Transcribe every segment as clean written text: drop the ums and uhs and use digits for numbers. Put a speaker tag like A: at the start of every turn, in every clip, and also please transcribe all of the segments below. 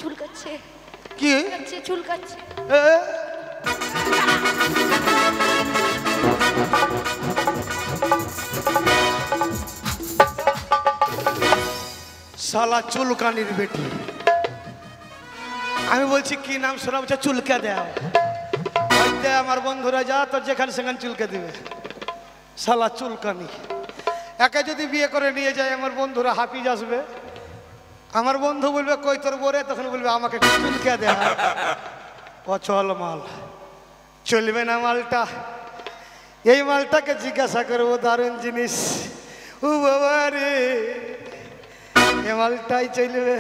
A: চুলকাচ্ছে
B: কি
A: চুলকাচ্ছে
B: শালা চুলকানির বেটি। আমি বলছি কি নাম শোনা, বলছে চুলকে দেও। আমার বন্ধুরা যা তোর যেখানে সেখানে চুলকে দিবে। শালা চুলকানি। একে যদি বিয়ে করে নিয়ে যায় আমার বন্ধুরা হাফিজ আসবে, আমার বন্ধু বলবে কই তোর বোরে, তখন বলবে আমাকে চুলকে দেয়া। অচল মাল, চলবে না মালটা। এই মালটাকে জিজ্ঞাসা করবো দারুণ জিনিস। ও বাবা রে, এ মালটাই চলবে।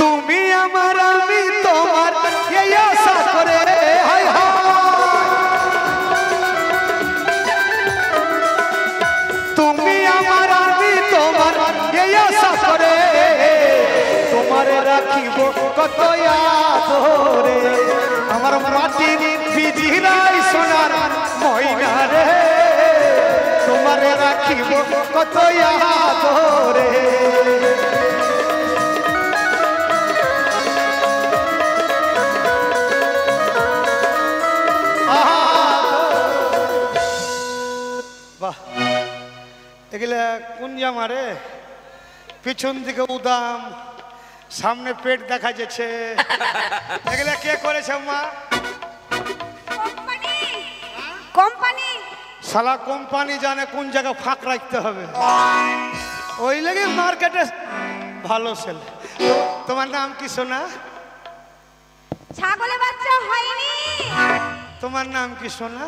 B: তুমি আমার আমি তোমার এই আশা করে, হায় হায় তুমি আমার আমি তোমার এই আশা করে, তোমারে রাখিব কত আদরে। আমার মাটির বিজিরাই সোনার ময়না রে, তোমারে রাখিব কত আদরে। বাহ, এগুলা কোন জামা রে? পিছন দিকে উদাম, সামনে পেট দেখা যাচ্ছে। এগুলা কে করেছে মা?
A: কোম্পানি।
B: শালা কোম্পানি জানে কোন জায়গা ফাঁক রাখতে হবে, ওই লেগে মার্কেটে ভালো সেল। তোমার নাম কি সোনা?
A: ছাগলের বাচ্চা হয়নি।
B: তোমার নাম কি সোনা?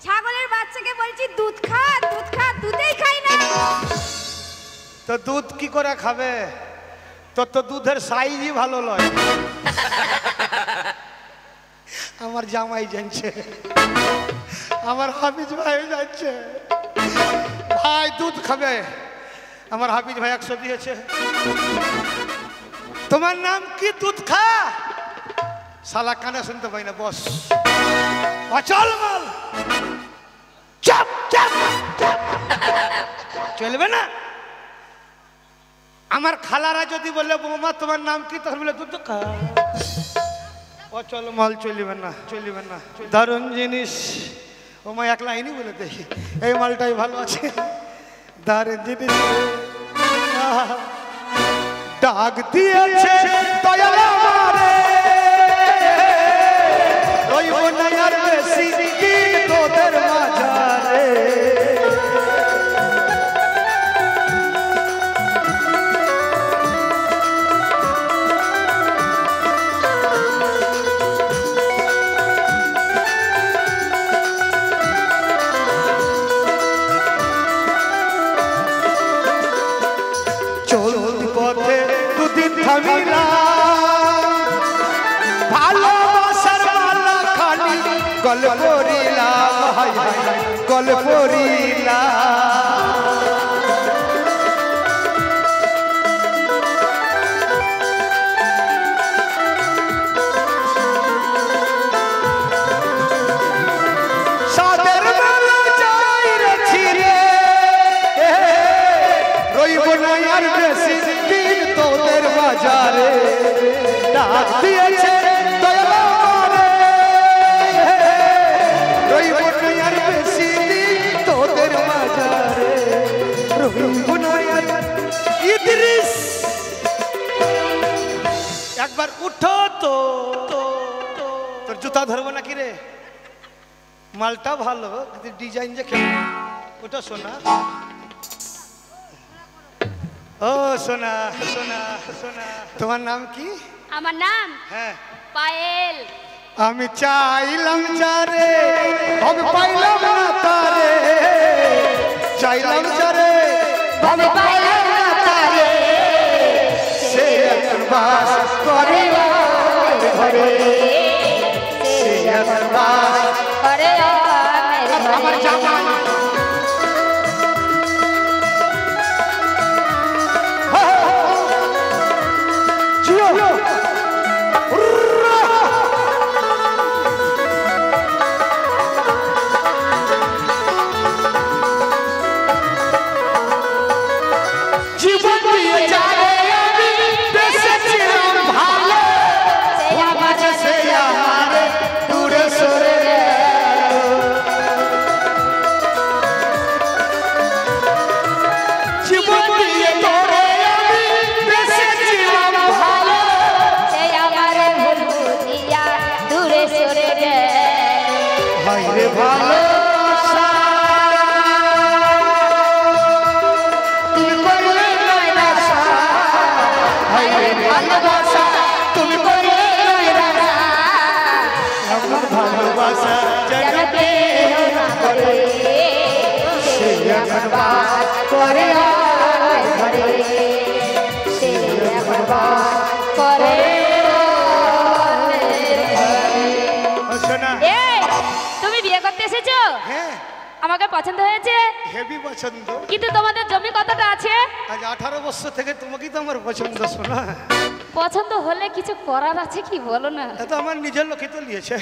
A: ছাগলের বাচ্চাকে বলছি দুধ খা, দুধ খা, দুধেই খাই না।
B: তো দুধ কি করে খাবে? তোর তো দুধের সাইজই ভালো নয়। আমার জামাই জানছে, আমার হাফিজ ভাই যাচ্ছে, ভাই দুধ খাবে। আমার হাফিজ ভাই 100 দিয়েছে। তোমার নাম কি? দুধ খা। শালা কানে শুনতে পাই না, বস অচল মাল। চাপ চাপ চাপ, চলবে না। আমার খালারা যদি বলে বৌমা তোমার নাম কি, তখন বলে দুধ খা। অচল মাল, চলবে না, চলবে না। দারুণ জিনিস। ও মা এক লাইনই বলে দেখি, এই মালটাই ভালো আছে। দারুণ জিনিস। ডাক দিয়েছে দয়াল আমারে, রইব না আর বেশি দিন তোদের মাঝারে। চলতি পথে দুদিন থামিলা, ভালোবাসার মালা খালি গল পরিলা, গল পরিলা। সাদের বেলা যাই রে ছিড়ে, রইব না আর বেশি দিন তোদের বাজারে। ডাক দিয়েছে দয়াল আমারে, রইব না আর বেশি দিন তোদের বাজারে। রইব না আর। ইদ্রিস একবার উঠো তো, তোর জুতা ধরবো নাকি রে? মালটা ভালো, কিন্তু ডিজাইন যে খেলে। ওটা শোনা, ও সোনা সোনা সোনা। তোমার নাম কি?
A: আমার নাম
B: হ্যাঁ
A: পায়েল।
B: আমি চাইলাম যারে, আমি পাইলাম না তারে। চাইলাম যারে, আমি পাইলাম না তারে। সে এখন বাস করে ঘরে, সে এখন বাস
A: করে
B: আমার জামাই। জীবন দিয়ে যায় আমি দেশে ভালোবাসা তুমি করলে এমন ভালোবাসা যেন কেউ না করে সে একবার করে
A: ঘরে সে একবার করে তুমি বিয়ে করতে এসেছো?
B: হ্যাঁ
A: আমাকে পছন্দ হয়েছে?
B: হেভি পছন্দ।
A: কিন্তু তোমাদের জমি কতটা আছে?
B: আজ 18 বছর থেকে তোমাকেই তো আমার পছন্দ। শোনা,
A: পছন্দ হলে কিছু করার আছে কি বলো না?
B: এটা আমার নিজের লোকই তো নিয়েছে।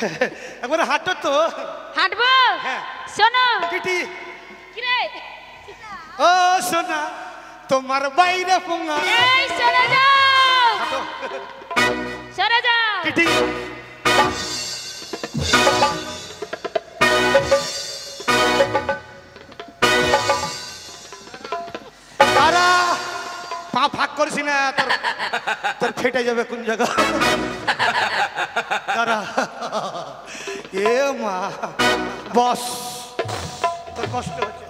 B: একবার হাঁটো তো।
A: হাঁটবো?
B: হ্যাঁ।
A: শোনো
B: কিটি,
A: কি রে?
B: ও সোনা তোমার বাইরে পোঙা।
A: এই সরে যাও,
B: হাঁটো
A: সরে যাও।
B: কিটি। তারা পা ফাঁক করিস না, তোর ফেটে যাবে কোন জায়গা। তারা এ মা বস, তোর কষ্ট হচ্ছে,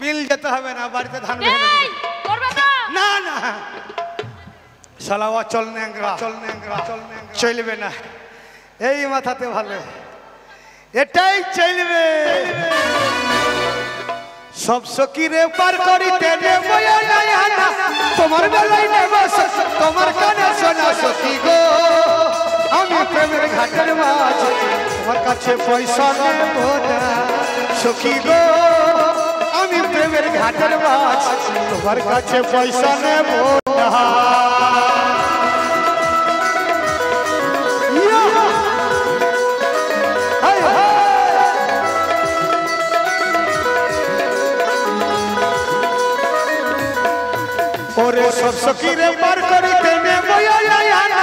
B: মিল যেতে হবে না, বাড়িতে ধান
A: এই করবে তো?
B: না না সালাওয়া চল ন্যাংরা, চল ন্যাংরা, চল ন্যাংরা চলবে না। এই মাথাতে ভালো, এটাই চলবে। সব সকিরে পার করিতে নেব না, তোমার বেলায় নেব তোমার কানে শোনা সখী গো। আমি প্রেমের ঘাটের মাছ, তোমার কাছে পয়সা নেব না সখী গো। আমি প্রেমের ঘাটের মাছ, তোমার কাছে পয়সা নেব না। ওরে সব সকিরে পার করিতে নেব না,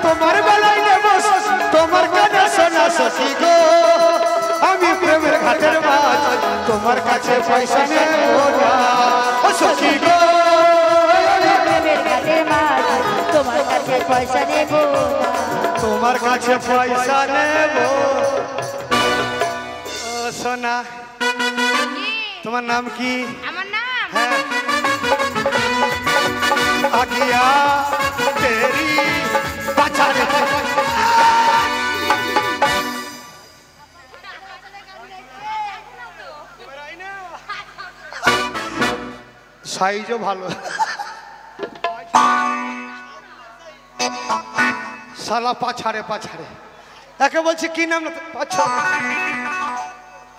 B: তোমার বেলায় নেব তোমার কানে শোনা সখী গো। আমি প্রেমের ঘাটের মাছ, তোমার কাছে পয়সা নেব না ও সখী গো।
A: প্রেমের ঘাটের মাছ, তোমার কাছে পয়সা নেব না,
B: তোমার কাছে পয়সা নেব। ও সোনা, তোমার নাম কি?
A: আমার নাম
B: হ্যাঁ। आगिया तेरी पछाड़े साइजो भालो साला पाछाड़े पाछाड़े একে বলছি কি নাম?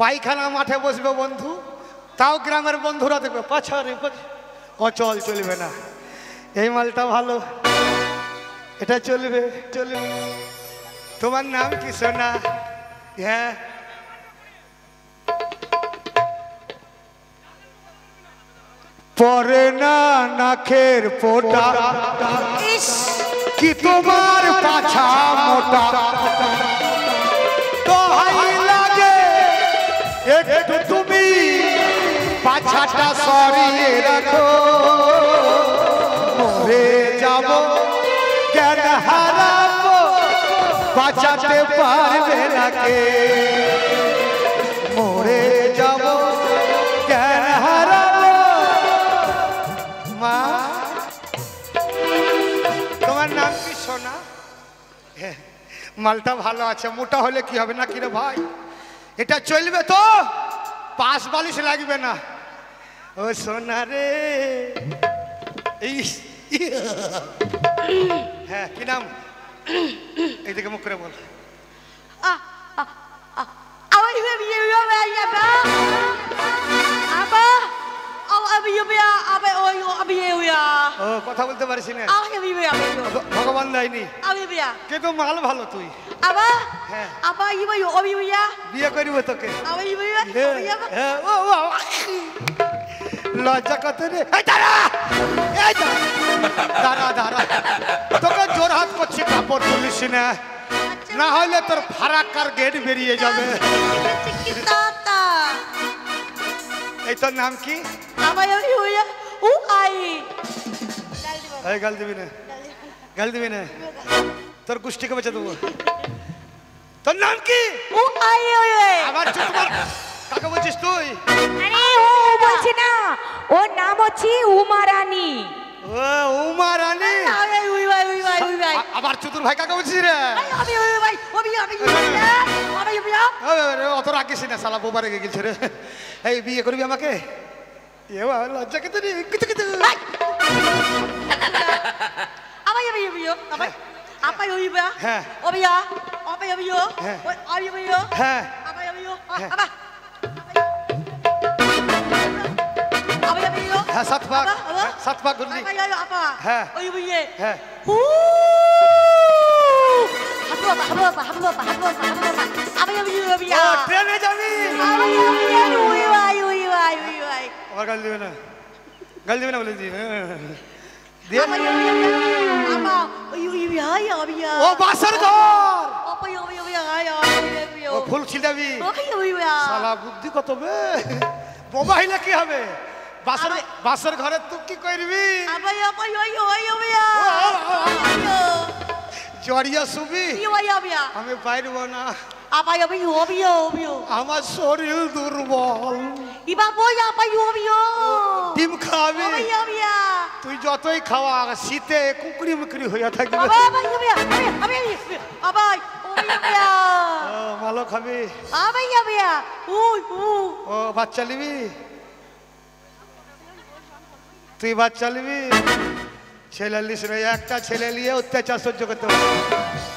B: পায়খানা মাঠে বসবে বন্ধু, তাও গ্রামের বন্ধুরা দেখবে পাছাড়ে। অচল চলবে না, এই মালটা ভালো, এটা চলবে চলবে। তোমার নাম কি সোনা? হ্যাঁ পরে না নাকের পোটা কি তোমার পাছা মোটা, তো হাই লাগে একটু তুমি পাছাটা সরিয়ে রাখো। মরে যাব জ্ঞান হারাবো, বাঁচাতে পারবে না কে। মরে যাব জ্ঞান হারাবো। মা তোমার নাম কি সোনা? মালটা ভালো আছে, মোটা হলে কি হবে না কি রে ভাই? এটা চলবে তো, পাশ বালিশ লাগবে না। ও সোনা রে, হ্যাঁ কি নাম? এইদিকে মুখ করে বল। ও কথা বলতে পারিস না, ভগবান দেয়নি, কিন্তু মাল ভালো তুই। বিয়ে করিব তোকে, লজ্জা কত রে। দাঁড়া দাঁড়া, তোকে জোর হাত করছি, কাপড় তুলিস না, না হলে তোর ফারাক্কার গেট বেরিয়ে যাবে। এই তোর নাম কি? গাল দিবি না, গাল দিবি না, তোর গোষ্ঠীকে বেঁচে দেবো। তোর নাম কি? আবার কাকে বলছিস তুই?
A: আরে ও বলছি না, ওর নাম হচ্ছে উমা রানী।
B: ও উমা রানী, চতুর ভাই কাকে বলছিস রে অত রাখিস না শালা বোবা রেগে গেছে রে এই বিয়ে করবি আমাকে এ বাবা, লজ্জা কেতে রে কিতু কিতু হ্যাঁ হ্যাঁ হ্যাঁ সাত ভাগ করলি হ্যাঁ হ্যাঁ ও, ট্রেনে যাবি আমার গাল দিবে না বলে দি দিয়ে ও বাসার ঘর ও ফুল ছিটাবি শালা বুদ্ধি কত বে বোবা হইলে কি হবে বাসার ঘরে তুই কি করবি জড়িয়া শুবি আমি পারব না আমার শরীর দুর্বল ডিম খাবি তুই যতই খাওয়া শীতে কুকুরি মুকুরি হইয়া থাকবি ভালো খাবি ও বাচ্চা নিবি তুই বাচ্চা নিবি ছেলে লিস একটা ছেলে নিয়ে অত্যাচার সহ্য করতে পারবি